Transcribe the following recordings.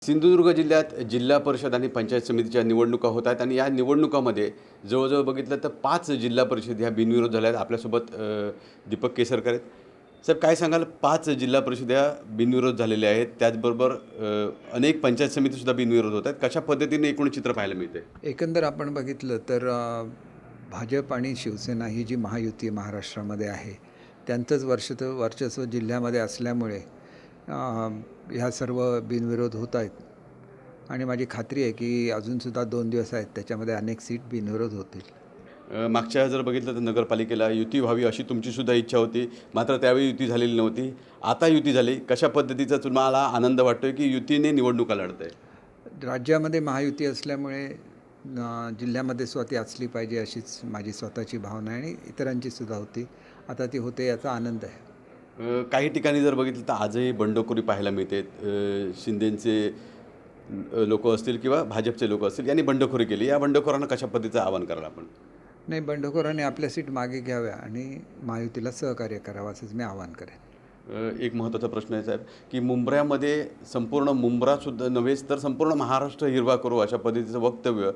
सिंधुदुर्ग जिल्ह्यात जिल्हा परिषद आणि पंचायत समितीच्या निवडणुका होत आहेत आणि या निवडणुकामध्ये जवळजवळ बघितलं तर 5 जिल्हा परिषद ह्या बिनविरोध झाल्या आहेत। आपल्यासोबत दीपक केसरकर आहेत। सर, काय सांगाल? 5 जिल्हा परिषद ह्या बिनविरोध झालेल्या आहेत, त्याचबरोबर अनेक पंचायत समितीसुद्धा बिनविरोध होत आहेत। कशा पद्धतीने एकूण चित्र पाहायला मिळते? एकंदर आपण बघितलं तर भाजप आणि शिवसेना ही जी महायुती महाराष्ट्रामध्ये आहे त्यांचंच वर्चस्व जिल्ह्यामध्ये असल्यामुळे ह्या सर्व बिनविरोध होत आहेत आणि माझी खात्री आहे की अजूनसुद्धा 2 दिवस आहेत, त्याच्यामध्ये अनेक सीट बिनविरोध होतील। मागच्या जर बघितलं तर नगरपालिकेला युती व्हावी अशी तुमचीसुद्धा इच्छा होती, मात्र त्यावेळी युती झालेली नव्हती। आता युती झाली, कशा पद्धतीचा तुम्हाला आनंद वाटतोय की युतीने निवडणुका लढत आहे? राज्यामध्ये महायुती असल्यामुळे जिल्ह्यामध्ये स्वती असली पाहिजे अशीच माझी स्वतःची भावना आहे आणि इतरांचीसुद्धा होती। आता ती होते याचा आनंद आहे। काही ठिकाणी जर बघितलं तर आजही बंडखोरी पाहायला मिळते। शिंदेचे लोक असतील किंवा भाजपचे लोक असतील यांनी बंडखोरी केली। या बंडखोरांना कशा पद्धतीचं आवाहन कराल आपण? नाही, बंडखोरांनी आपल्या सीट मागे घ्याव्या आणि महायुतीला सहकार्य करावं असंच मी आवाहन करेन। एक महत्त्वाचा प्रश्न आहे साहेब की मुंब्र्यामध्ये संपूर्ण मुंब्रासुद्धा नव्हेच तर संपूर्ण महाराष्ट्र हिरवा करू अशा पद्धतीचं वक्तव्य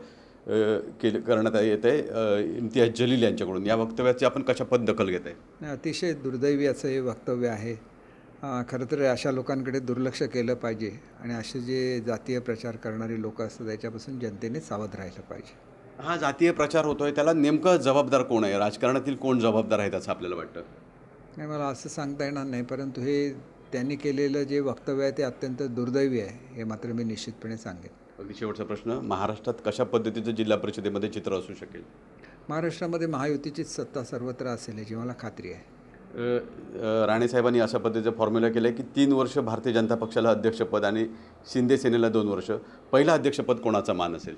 करण्यात येत आहे इम्तियाज जलील यांच्याकडून। या वक्तव्याची आपण कशा पद्धत दखल घेत आहे? अतिशय दुर्दैवी असं हे वक्तव्य आहे। खरं तर अशा लोकांकडे दुर्लक्ष केलं पाहिजे आणि असे जे जातीय प्रचार करणारे लोक असतात त्याच्यापासून जनतेने सावध राहिलं पाहिजे। हा जातीय प्रचार होतोय, त्याला नेमकं जबाबदार कोण आहे? राजकारणातील कोण जबाबदार आहेत असं आपल्याला वाटतं? नाही, मला असं सांगता येणार नाही, परंतु हे त्यांनी केलेलं जे वक्तव्य आहे ते अत्यंत दुर्दैवी आहे, हे मात्र मी निश्चितपणे सांगेन। अगदी शेवटचा प्रश्न, महाराष्ट्रात कशा पद्धतीचं जिल्हा परिषदेमध्ये चित्र असू शकेल? महाराष्ट्रामध्ये महायुतीचीच सत्ता सर्वत्र असेल याची मला खात्री आहे। राणेसाहेबांनी अशा पद्धतीचं फॉर्म्युला केलं आहे की 3 वर्ष भारतीय जनता पक्षाला अध्यक्षपद आणि शिंदे सेनेला 2 वर्ष। पहिलं अध्यक्षपद कोणाचा मान असेल?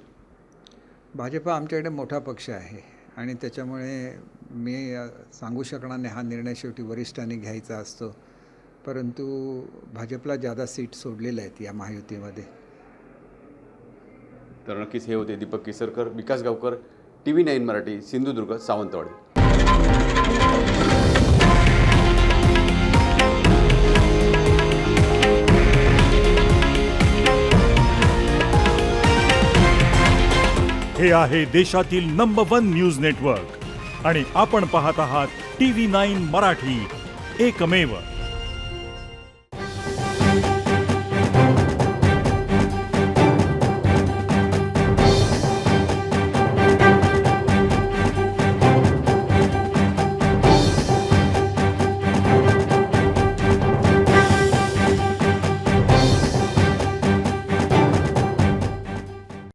भाजप आमच्याकडे मोठा पक्ष आहे आणि त्याच्यामुळे मी सांगू शकणार नाही, हा निर्णय शेवटी वरिष्ठांनी घ्यायचा असतो, परंतु भाजपला जादा सीट सोडलेल्या आहेत या महायुतीमध्ये। तर नक्कीच हे होते दीपक केसरकर, विकास गावकर, TV9 मराठी, सिंधुदुर्ग, सावंतवाडी। हे आहे देशातील नंबर 1 न्यूज नेटवर्क आणि आपण पाहत आहात TV9 मराठी, एकमेव।